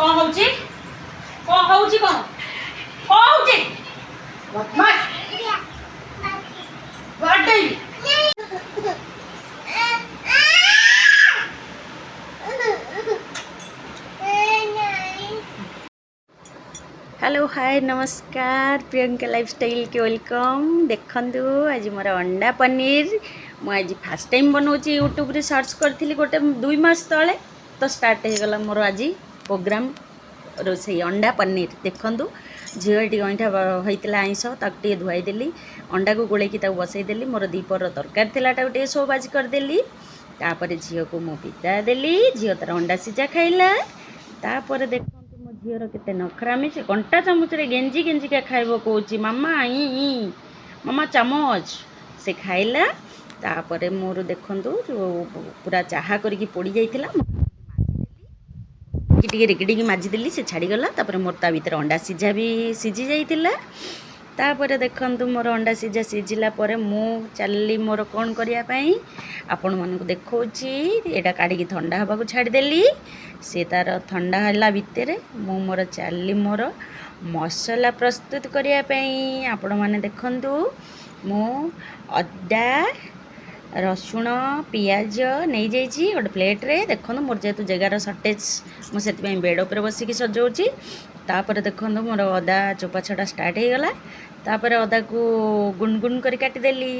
कौन होची कौन होची कौन कौन होची बदमाश बर्थडे हेलो हाय नमस्कार प्रियंका लाइफस्टाइल के वेलकम देखंतु आज मोर अंडा पनीर मुझे फास्ट टाइम बनाऊँगी यूट्यूब रे सर्च करी गोटे 2 मास तले तो स्टार्ट हो गला मोर आज प्रोग्राम रोसे अंडा पनीर देखंतु झील टी गईठा होता आईस ताकि धुआईदेली अंडा को गोलैकी बसईदेली मोर दीपर तरकारी थी सो बाजी करदेली तापर झील को मु पिता देली झील तार अंडा सीझा खाइला तापर देख मो झीर केते नखरामी से कंटा चामच रे गेंजी गेंजी का खाइबो कहूची मामा ई मामा चामच से खाइला तापर मोर देखंतु जो पूरा चाहा करके पोड़ी जाइथिला टिके रिकिडिकी माजिदेली से छाड़ीगला तापर मोर ता भीतर अंडा सीझा भी सीझी जाइथिला तापर देखंतु मोर अंडा सीझा सीझिला परे मु चलली मोर कौन करिया पई आपण मानकु देखौची एटा काढी ठंडा हवा को छाड़ी देली से तार ठंडा हला भितर मु मोर चलली मोर मसला प्रस्तुत करिया पई आपण माने देखंतु मु अद्दा रसुण पियाज नहीं जाइए गोटे प्लेट रे देखो मोर जेहेतु जगार सर्टेज मुझे बेड उपर बसिक सजाऊँगी तापर देखो मोर अदा चोपा छड़ा स्टार्ट हो गला तापर अदा को गुनगुन कर काटिदेली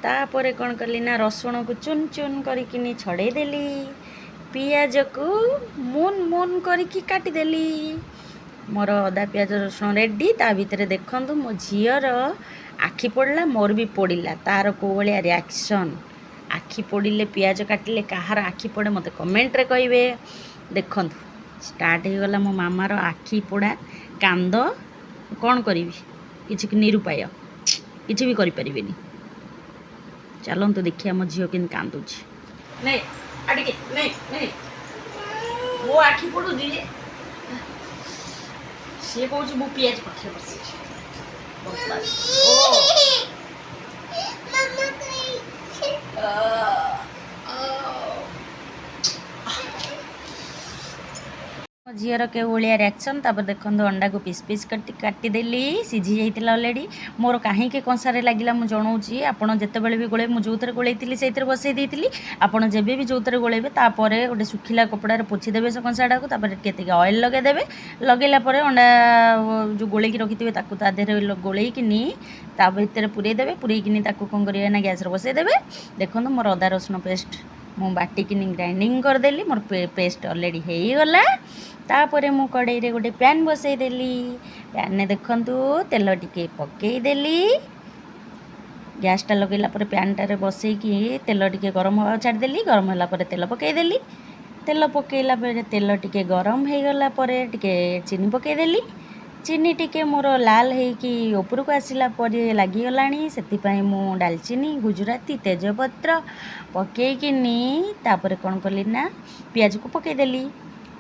तापर कौन कली ना रसुण को चुन चुन करके छड़ेदेली पियाज को मुन मुन करके काटिदेली मोर अदा पियाज रसुण रेडी ता भितर देखंतु मो झीर आखि पड़ला मोर भी पड़ा तार को भाया रिएक्शन आखि पड़े पियाज काटिले कहार आखि पड़े मत कमेंट रे कहिबे देखंतु स्टार्ट हो गला मो मामार आखि पड़ा कांद कौन करी किसी निरुपाय किसी भी करें चलतु देखिए मो झील कि कांदुची नहीं अड़के नहीं नहीं वो आखि पड़ू सी कौच मु पियाज पखे बस झीर के भाया रिएक्शन तापर देखो अंडा को पीस पीस काटिदेली सीझी जाइए अलरेडी मोर कहीं कंसारे लगिला मुझे जनाऊँगी आपड़ जितेबाला भी गोले मुझे जो गोलैली से बसई देती आपड़ जब भी जो गोलेबे तापर गोटे सुखिला कपड़ा पोछीदेवे से कंसाटा को तापर ऑयल लगेदेवे लगेला अंडा जो गोलैकी रखिथे तादेह गोलैकिनी ता भितर पूरेदेवे पूरेकिनी कौन करें गैस बसईदेवे देखो मोर अदा रसुण पेस्ट मु बाटिकिनी ग्राइंडिंग करदेली मोर पेस्ट अलरेडी हो गला तापर मु कड़ाई रे गोटे पैन बसईदेली पैन ने देखंतु तेल टिके पकईदेली गैसटा लगेला पर पैन टारे बसईकी तेल टिके गरम हवा छाड़देली गरम होला पर तेल पकईदेली तेल पकईला बेले तेल टिके गरम हो गला पर टिके चीनी पकईदेली चीनी टिके मोर लाल होइकी उपरको आसिला पर लागिगलाणी सेतिपाई मु डालचीनी गुजराती तेजपत्र पकईकिनी तापर कौन कली ना पियाज को पकईदेली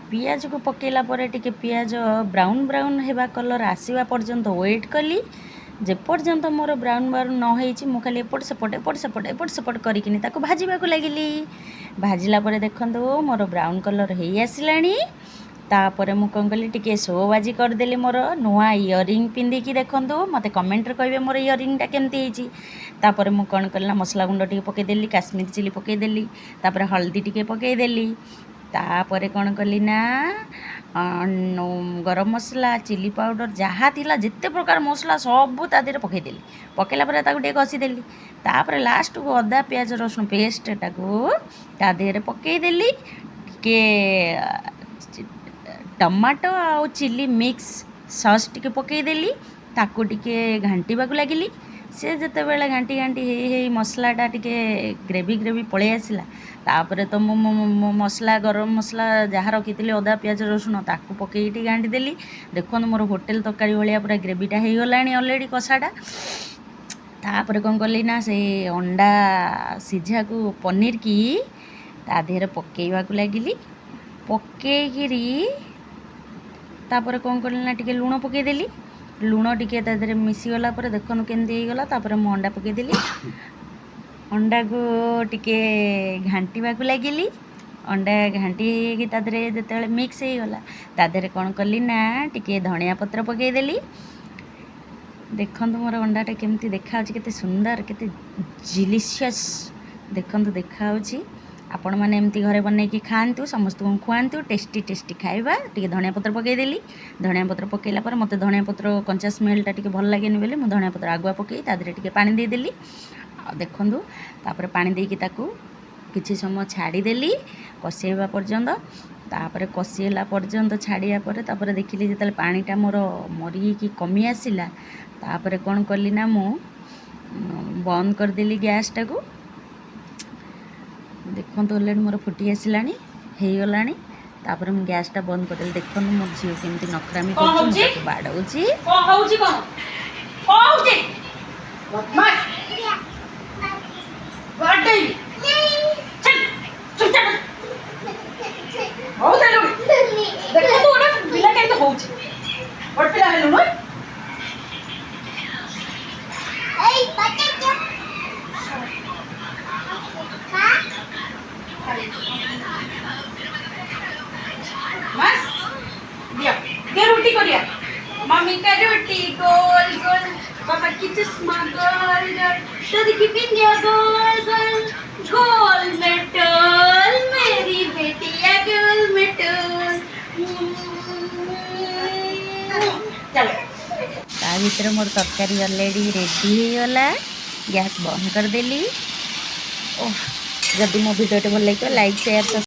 पियाज को पकेला पर टिके पियाज ब्राउन ब्राउन हेबा कलर आसीबा पर्यंत वेट कली जे पर्यंत मोर ब्राउन ब्राउन न होईची मु खाली एपट सेपट करिकिनी ताको भाजीबा को लागिली भाजिला पर देखंतु मोर ब्राउन कलर हेई आसिलाणी तापर मु कौन कली टिके शो बाजी करदेली मोर नुआ इयरिंग पिंधिकी देखंतु मते कमेंट रे कहबे मोर इयरिंगटा केमती हेची तापर मु कौन कली ना मसला गुंड टिके पकेदेली काश्मीरी चिली पकेदेली तापर हल्दी टिके पकेदेली तापर कौन कली ना गरम मसला चिली पाउडर जहाँ थिला जिते प्रकार मसला सबू तादेह पकईदेली पकेला पर ताको टिके कषिदेली तापर लास्ट को अदा पियाज रसुण पेस्टा को तादेह पकईदेली टिके टमाटो आ चिली मिक्स सॉस टिके पकईदेली ताको टिके घांटीबा को लागिली से जिते बेले घांटी घांटी हे मसलाटा टिके ग्रेवी ग्रेवी पलि आसला तापर तो मो मसला गरम मसला जहाँ रखी अदा पियाज रसुण ताकू पकईटी घांटी देली देखो मोर होटेल तरकारी भाया पूरा ग्रेवीटा हो गला अलरेडी कषाटा तापर कौन कली ना से अंडा सीझा को पनीर की तादेह पकईवा को लगिली पकईकिरी तापर कौन कली ना टिके लुण पकईदेली लुण टिके तादेह मिसीगला देखो केमती होगला तापर मु अंडा पकईदेली अंडा को टिके घांटीबा को लगिली अंडा घाटी होगी तादे जो मिक्स हो गला तादे कौन कली ना टिके धनिया पत्र पकईदेली। देखु मोर अंडाटा केमती देखा के सुंदर के डिलीशियस देखु देखा आपण मैंने एमती घरे बनईकि खातु समस्त को खुआतु टेस्टी टेस्टी खाଇବା। टिके धनिया पत्र पकईदेली धनिया पत्र पकईला पर मत धनिया पत्र कंचा स्मेलटा टिके भल लगे बोली मुझे धनिया पत्र आगुआ पकई तादे टिके पानी देदेली। देखु तापर पानी देकी ताकू किछि समय छाड़ीदेली कषेवा पर्यंत तापर कषिला पर्यंत छाड़िया पर देखिली जो पानीटा मोर मरिकी कमी आसला तापर कौन कली ना मु बंद करदेली गैस टाकू। देखु अलरेडी मोर फुटी आसला हो तापर मुझे गैसटा बंद करदेली। देखु मो झील केमती नखरामी बाड़ौची रोटी करिया मम्मी का रोटी गोल गोल पापा की चश्मा गोल गोल दादी की बिंदिया गोल गोल गोल में टोल मेरी बेटिया गोल में टोल। चलो ता भीतर मोर तरकारी ऑलरेडी रेडी हो गला गैस बंद करदेली। ओह जदि मो वीडियो भल लगे लाइक शेयर